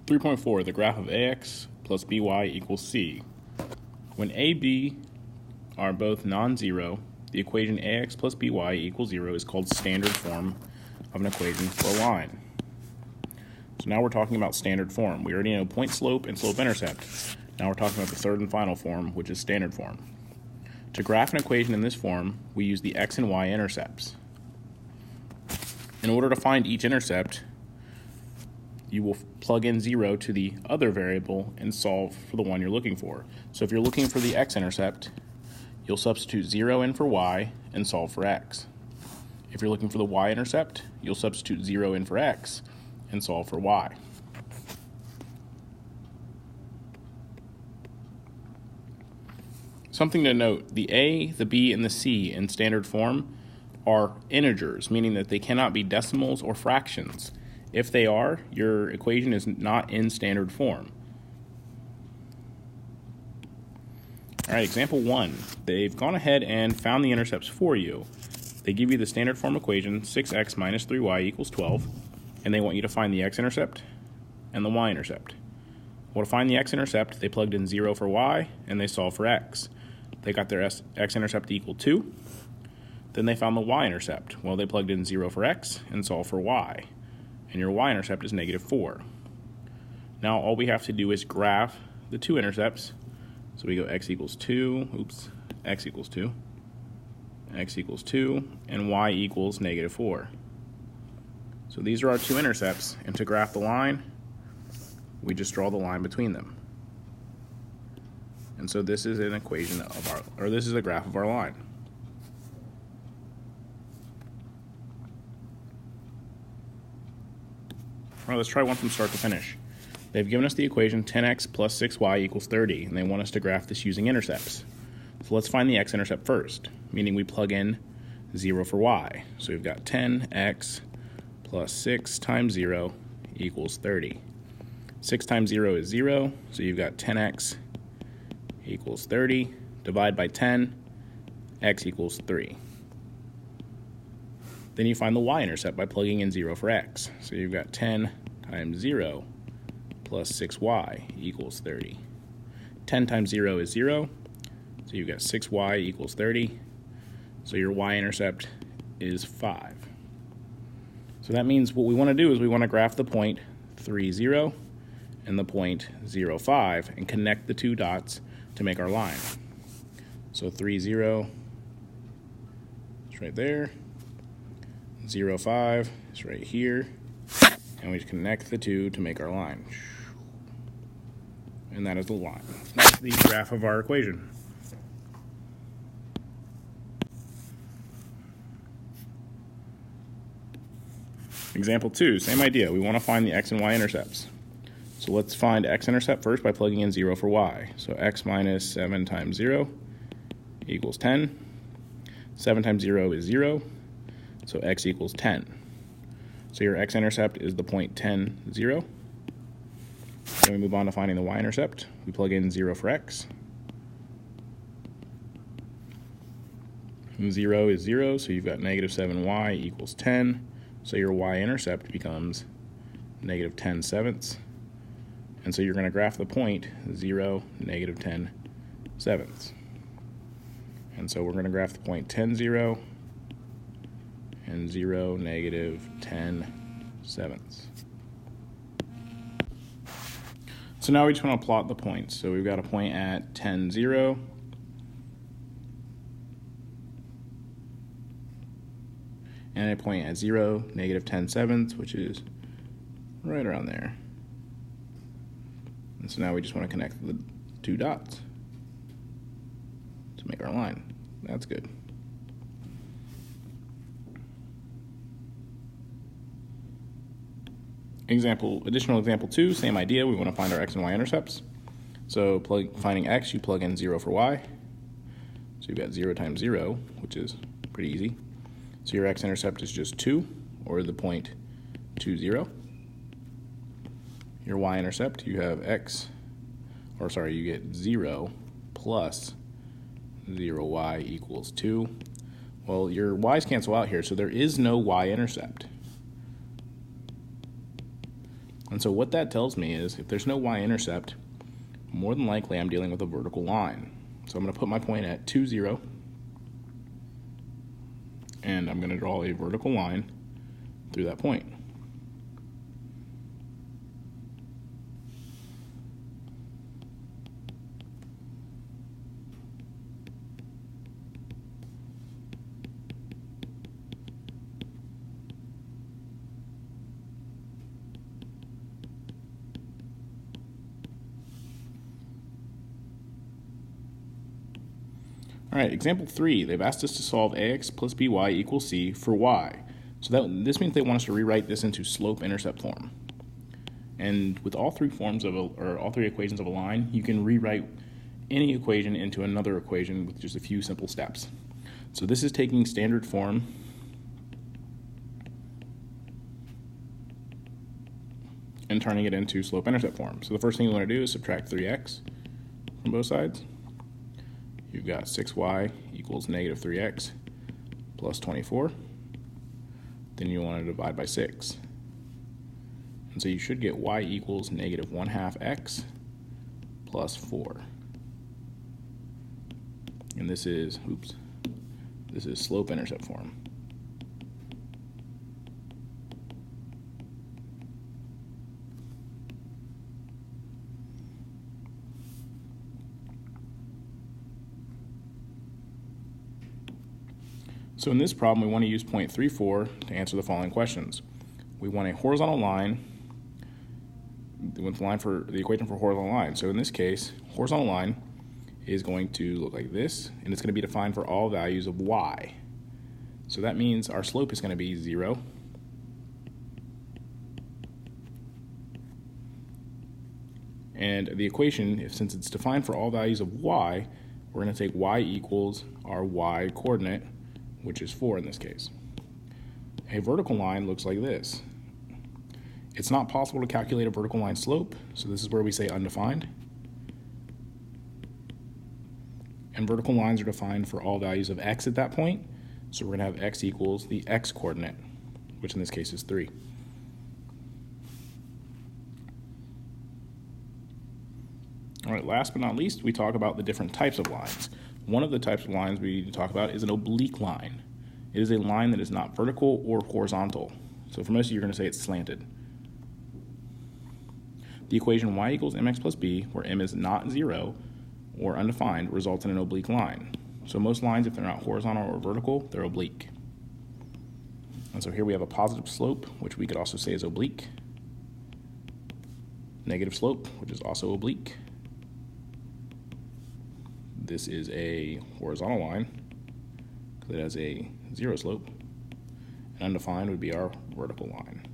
3.4, the graph of ax plus by equals c. When a, b are both non-zero, the equation ax plus by equals 0 is called standard form of an equation for a line. So now we're talking about standard form. We already know point slope and slope intercept. Now we're talking about the third and final form, which is standard form. To graph an equation in this form, we use the x and y intercepts. In order to find each intercept, you will plug in 0 to the other variable and solve for the one you're looking for. So if you're looking for the x-intercept, you'll substitute 0 in for y and solve for x. If you're looking for the y-intercept, you'll substitute 0 in for x and solve for y. Something to note, the a, the b, and the c in standard form are integers, meaning that they cannot be decimals or fractions. If they are, your equation is not in standard form. All right, example 1. They've gone ahead and found the intercepts for you. They give you the standard form equation, 6x minus 3y equals 12, and they want you to find the x-intercept and the y-intercept. Well, to find the x-intercept, they plugged in 0 for y, and they solved for x. They got their x-intercept equal 2. Then they found the y-intercept. Well, they plugged in 0 for x and solved for y. And your y-intercept is negative 4. Now all we have to do is graph the two intercepts. So we go x equals 2, x equals 2, x equals 2, and y equals negative 4. So these are our two intercepts, and to graph the line, we just draw the line between them. And so this is an equation of this is a graph of our line. All right, let's try one from start to finish. They've given us the equation 10x plus 6y equals 30, and they want us to graph this using intercepts. So let's find the x-intercept first, meaning we plug in 0 for y. So we've got 10x plus 6 times 0 equals 30. 6 times 0 is 0, so you've got 10x equals 30. Divide by 10, x equals 3. Then you find the y-intercept by plugging in 0 for x. So you've got 10 times 0 plus 6y equals 30. 10 times 0 is 0, so you've got 6y equals 30. So your y-intercept is 5. So that means what we want to do is we want to graph the point 3, 0 and the point 0, 5 and connect the two dots to make our line. So 3, 0 is right there. 0, 5 is right here, and we connect the two to make our line. And that is the line. That's the graph of our equation. Example 2, same idea. We want to find the x and y intercepts. So let's find x-intercept first by plugging in 0 for y. So x minus 7 times 0 equals 10. 7 times 0 is 0. So x equals 10. So your x-intercept is the point 10, 0. Then we move on to finding the y-intercept. We plug in 0 for x. 0 is 0, so you've got negative 7y equals 10. So your y-intercept becomes negative 10 sevenths. And so you're going to graph the point 0, negative 10 sevenths. And so we're going to graph the point 10, 0, and 0, negative 10 sevenths. So now we just want to plot the points. So we've got a point at 10, 0. And a point at 0, negative 10 sevenths, which is right around there. And so now we just want to connect the two dots to make our line. That's good. Additional example 2, same idea. We want to find our x and y intercepts. So finding x, you plug in 0 for y. So you've got 0 times 0, which is pretty easy. So your x-intercept is just 2, or the point 2, 0. Your y-intercept, you have you get 0 plus 0y equals 2. Well, your y's cancel out here, so there is no y-intercept. And so what that tells me is if there's no y-intercept, more than likely I'm dealing with a vertical line. So I'm going to put my point at 2, 0, and I'm going to draw a vertical line through that point. All right, example 3, they've asked us to solve ax plus by equals c for y. So this means they want us to rewrite this into slope-intercept form. And with all three equations of a line, you can rewrite any equation into another equation with just a few simple steps. So this is taking standard form and turning it into slope-intercept form. So the first thing you want to do is subtract 3x from both sides. You've got 6y equals negative 3x plus 24. Then you want to divide by 6. And so you should get y equals negative 1/2 x plus 4. And this is slope-intercept form. So in this problem, we want to use point 34 to answer the following questions. We want a horizontal line, with the equation for horizontal line. So in this case, horizontal line is going to look like this, and it's going to be defined for all values of y. So that means our slope is going to be 0. And the equation, since it's defined for all values of y, we're going to take y equals our y coordinate, which is 4 in this case. A vertical line looks like this. It's not possible to calculate a vertical line slope, so this is where we say undefined. And vertical lines are defined for all values of x at that point, so we're going to have x equals the x coordinate, which in this case is 3. All right, last but not least, we talk about the different types of lines. One of the types of lines we need to talk about is an oblique line. It is a line that is not vertical or horizontal. So for most of you, you're going to say it's slanted. The equation y equals mx plus b, where m is not 0 or undefined, results in an oblique line. So most lines, if they're not horizontal or vertical, they're oblique. And so here we have a positive slope, which we could also say is oblique. Negative slope, which is also oblique. This is a horizontal line because it has a 0 slope. And undefined would be our vertical line.